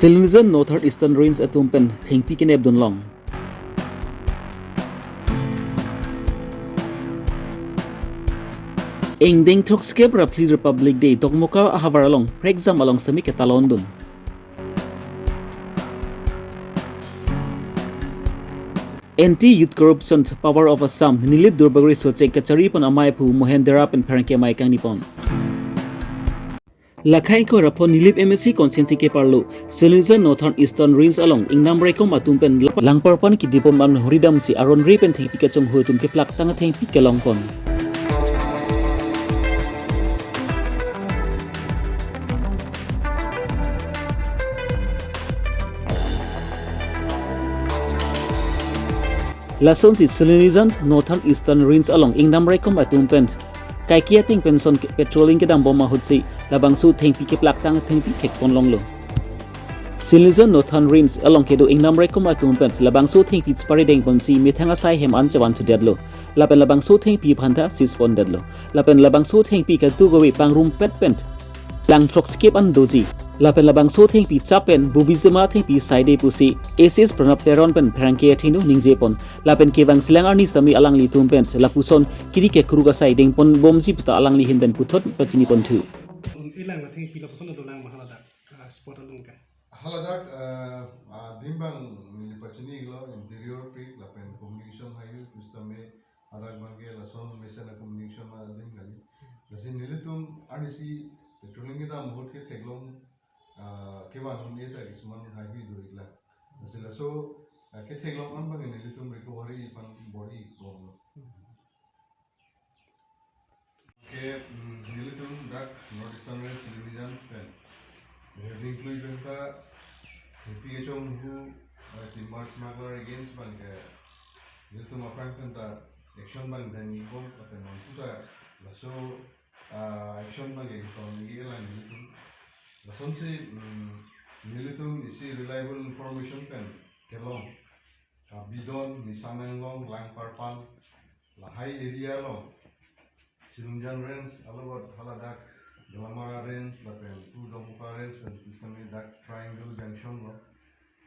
Silinizan North Eastern Range atumpen thengpi kenep dunlong. Engdeng Troxkep Rapli Republic Day Tokmuka ahavaralong Prexam along semi ketalon dun. Anti-Youth Corruption Power of Assam nilip durbagri soche kachari pon amai phu Mohendera pen pharanke mai kang nipon. Lakhai ko rapon nilip MSC consensi ke parlo Silinizan Northern Eastern Range along ingnam rekom atumpen langparpon ki dipom am horidam si aron ri pen thengpi kachong hutum ke plak tang thengpi kelong pon. Lason si Silinizan Northern Eastern Range along ingnam rekom atumpen kai kia ting penson petrolling ke dam bomma hutsi labang su thengpi ke plak tang thengpi thek pon long lo. Silinizan Northern Range along ke do ingnam rekom atumpen labang su thengpi spari deng pon si mithanga sai hem an chawan tu dedlo lapen labang su thengpi phanta sis pon dedlo lapen labang su thengpi ka tu gowi pangrum pet pent lang trok skip an doji lapen labang so thengpi chapen bubizema thengpi side pusi asis pranap teron pen phrangke thinu ningje pon lapen kebang silang arni sami alang li tumpen lapuson kiri ke kruga side deng pon bomji puta alang li hinben puthot pachini pon thu ilang thengpi lapuson dolang mahalada sport alungka haladak dimbang pachini lo interior peak lapen communication hayu kustame adag bange lason mesena communication ma din gali lasin nilitum arnisi petroling kita mohot ke theglong kewan hum eta isman hayu durigla lasin laso ke theglong an bange nilitum recovery pan body problem ke nilitum dak northeastern Silinizan span include benta PHOM who timber smuggler against bank nilitum apang benta action bank dan ibom tapi mansuda laso action bank itu ngilang nilitum lason si nilitum isi reliable information kan kelong bidon misanang long lang parpan la high area long Silinizan range alawat haladak Dalamara range lapen Domuka range pen istami dak triangle junction lo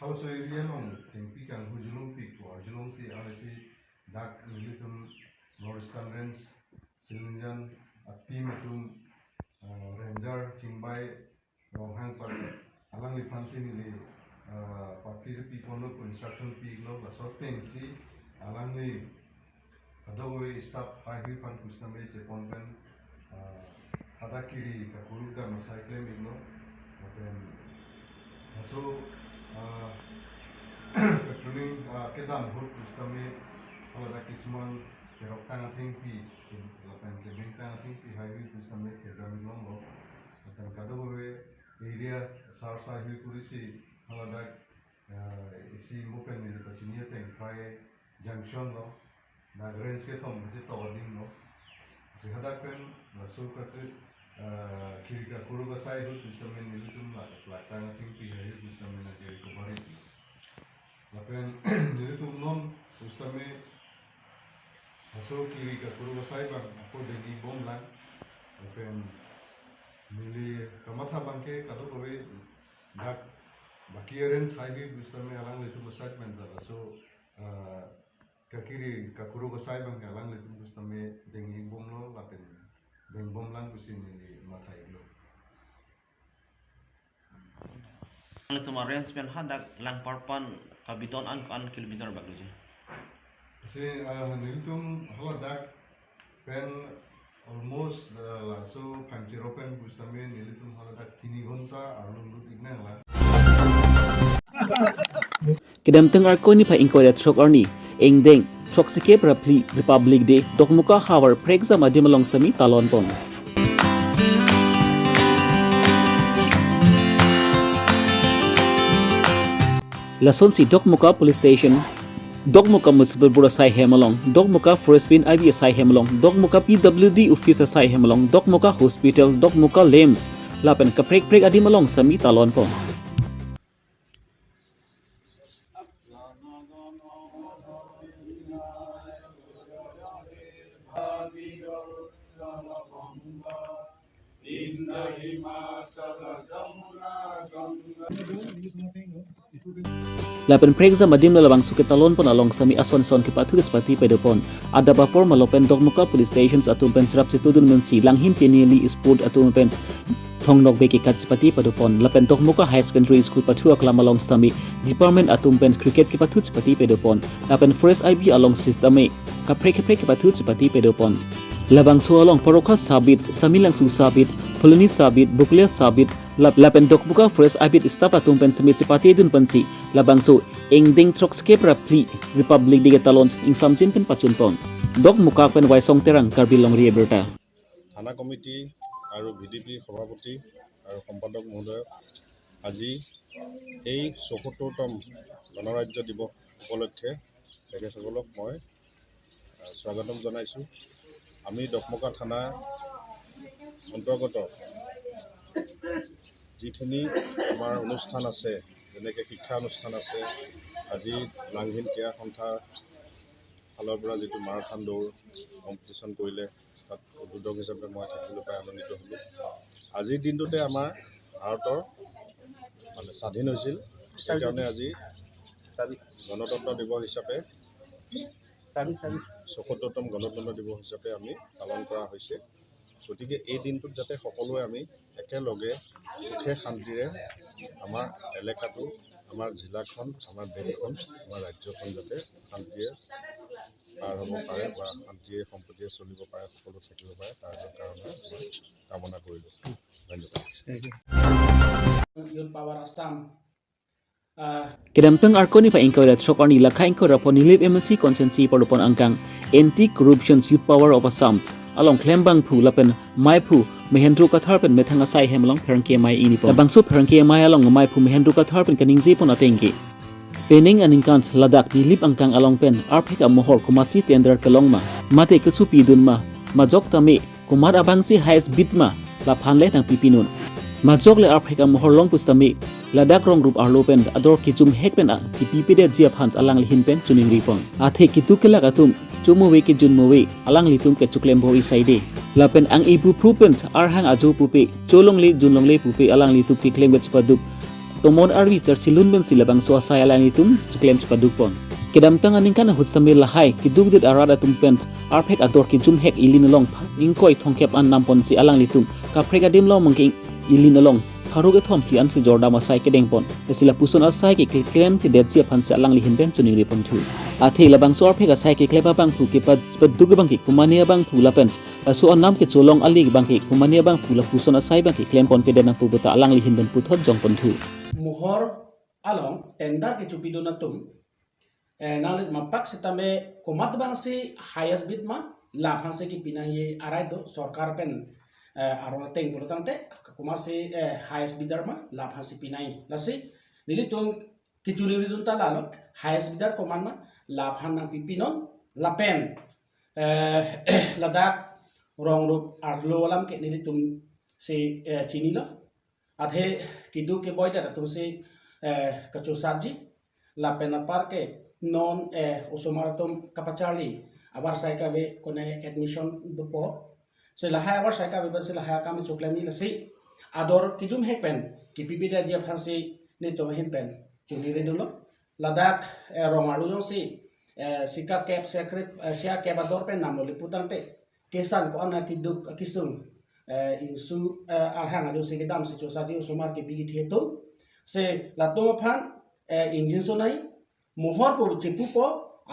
halso area long thengpi kang hujulung pik to arjulung si alasi dak nilitum northeastern range Silinizan team atum ranger chingbai ronghang par alang li phansi ni party pi kono instruction pi lo la sorting si alang li kadawai staff highway pan kusname chepon pen hadakiri ka kuruga masaikle migno lapen aso petroling kedam hut kusname alada kisman kerok tang thingpi lapen kebing tang thingpi highway kusname kedam longo lapen kadawai area sarsa highway kurisi alada isi mopen ni pachinia teng try junction lo na range ke thom je tawding no se hadapen laso ka kirika kuruga sai hut bisamen nilitum la plata na thingpi hayu bisamen na ke recovery lapen nilitum non ustame aso kirika kuruga sai bang ako dengi bom lang lapen nili kamatha bangke kado kowe dak bakieren sai bisame alang litum segment la so kakiri kakuru basai bang alang litum kustame dengi bom lo lapen deng bom lang kusini mathai lo litum arrange pen hadak lang parpan kabiton an kilometer bagluji se nilitum haladak pen almost laso pangciro pen kustame nilitum haladak 3 ghonta arlum lut ignang la Kedam teng arko ni pa inkoya trok arni engdeng Troxkep Rapli Republic Day Dokmuka Hawar Prexam adimalong sami talon pon. Lason si Dokmuka Police Station, Dokmuka Municipal Bureau sai hemalong, Dokmuka Forest Bin IB sai hemalong, Dokmuka PWD Office sai hemalong, Dokmuka Hospital, Dokmuka Lems, lapen ka prek adimalong sami talon pon. Lapen prekza madim la labang suke talon pon along sami ason son ke patu pati pedopon ada bapor malopen dogmuka police stations atum pen trap situdun mensi langhin tenili sport atum pen thongnok beki katspati pedopon lapen dogmuka high secondary school patu aklam along sami department atum pen cricket ke patu pati pedopon lapen forest ib along system kapre ke patu pati pedopon labang su along poroka sabit samilang su sabit poloni sabit buklia sabit lapen dogmuka forest ib staff atum pen sami pati dun pensi labang su engding trokscape rapli republic diga talon ing samjin pen pachun pon dog muka pen waisong terang Karbi Longri Abirta থানা কমিটি আৰু ভিডিপি সভাপতি আৰু সম্পাদক মহোদয় আজি এই ৭৪তম গণৰাজ্য দিৱস উপলক্ষে তেখেতসকলক মই স্বাগতম জনাইছোঁ। আমি দকমকা থানা অন্তৰ্গত যিখিনি আমাৰ অনুষ্ঠান আছে যেনেকৈ শিক্ষা অনুষ্ঠান আছে আজি লাংঘিন ক্ৰীড়া সন্থাৰ ফালৰ পৰা যিটো মাৰাথন দৌৰ কম্পিটিশ্যন কৰিলে তাত উদ্যোগ হিচাপে মই থাকিবলৈ পাই আনন্দিত হ'লোঁ। আজিৰ দিনটোতে আমাৰ ভাৰতৰ মানে স্বাধীন হৈছিল, সেইকাৰণে আজি গণতন্ত্ৰ দিৱস হিচাপে ৭৪তম গণতন্ত্ৰ দিৱস হিচাপে আমি পালন কৰা হৈছে। গতিকে এই দিনটোত যাতে সকলোৱে আমি একেলগে সুখে শান্তিৰে আমাৰ এলেকাটো, আমাৰ জিলাখন, আমাৰ দেশখন, আমাৰ ৰাজ্যখন যাতে শান্তিৰে পাৰ হ'ব পাৰে বা শান্তিৰে সম্প্ৰীতিৰে চলিব পাৰে, সকলো থাকিব পাৰে, তাৰ কাৰণে মই কামনা কৰিলোঁ। ধন্যবাদ। Kedamtang arkoni pa ingkaw da trok arni lakha ingkaw rapo nilip MSC konsensi palupon angkang anti-corruption youth power of Assam along klembang pu lapen mai pu mehendru kathar pen methanga sai hemlong perangke mai ini pon labang su perangke mai along mai pu mehendru kathar pen kaningzi pon atengke pening aningkans ladak nilip angkang along pen arpheka mohor kumatsi tender kalongma mate kesu pidunma majok tame kumar abangsi highest bitma la phanle nang pipinun majok le arpheka mohor long pustami ladak rong rup arlopen ador kijum hekpen a kipipide jia phans alang lihin pen chuning ripon athe kitukela atum chumuwe ki junmuwe alang litum ke chuklem bo isaide lapen ang ibu prupens arhang aju pupe cholongli junlongli pupe alang litu piklem getspaduk tomon arwi charsilun ben silabang so asai alang litum chuklem chpaduk pon kedamtang aningkan hutsamil lahai kidugdit arada tumpen arphek ador kijum hek ilin long ingkoi thongkep an nampon si alang litum kaprega dimlo mongking ilin long Haruga thom plian si jorda masai ke dengpon sila puson asai ke klem ti detsia phansa lang lihin ben chuning ripon thu athi labang sor phega sai ke kleba bang thu ke padug bang ki kumania bang thu lapen so annam ke cholong ali bang ki kumania bang thu la puson asai bang ki klem pon pe denang pubuta alang lihin ben puthot jong pon thu muhor along tender ke chupido na tum nalit mapak setame komat bang si highest bid ma la phanse ki pinangi arai do sarkar pen arona teng bulutante kumasi highest bidder ma la phansi pinai lasi nilitum kichuli ridun ta lalo highest bidder command ma la phan nang pipinon la pen ladak rong rup arlo lam ke nilitum se chini lo adhe kidu ke boy da tum se kachu sarji la pen par ke non usomaratum kapachali abar sai ka ve kone admission dupo se lahai abar sai ka ve se lahai ka me chuklami lasi ador kijum hekpen kipipida dia phansi ni to hekpen chuni redulo ladak romaru josi sika cap secret sia cap ador pen namoli putante kesan ko ana kiduk kisung insu arhang ajo se gedam se chosa dio sumar ke bigi theto se lato phan engine sonai mohor por chipu po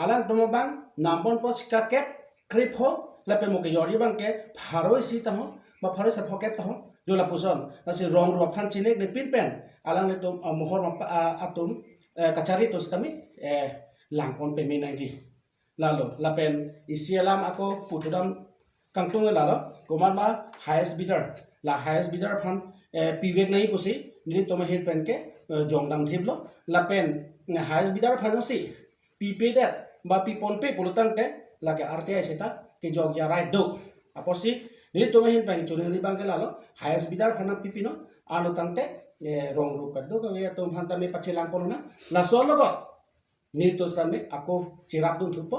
alang tomo bang nampon po sika cap clip ho lape mo ke yori bang ke pharoi si ta ho ba pharoi sa phokep ta ho jola puson nasi rong ruap phan chinek ne pin pen alang ne tum mohor ma atum kachari to stami langpon pe menangi lalo lapen isialam ako putudam kangtung lalo komar ma highest bidder la highest bidder phan pivek nahi pusi ni to ma head pen ke jongdam thiblo lapen highest bidder phan si pipe that ba pipon pe pulutang te la ke rti seta ke jog ja right do aposi ni to ma head pen churing ri bang ke lalo highest bidder phana pipino anu tangte rong ru kaddo ka ya tum phanta me pachilang pon na la solo got ni to stame ako chirap dun thupo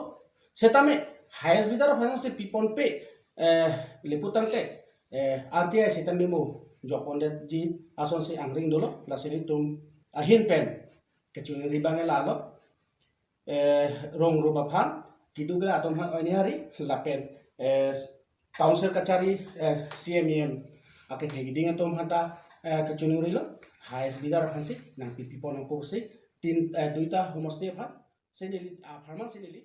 setame highest bidder phana se pipon pe leputangte RTI sitan memo jokondet ji ason si angring dolo la sini tum ahin pen kecuni ribange lalo rong ruba phan kiduga atom han oni hari lapen council kachari CMM ake thegiding atom hata kecuni rilo hais bidar hansi nang pipi ponong ko si tin duita homoste phan senili farman senili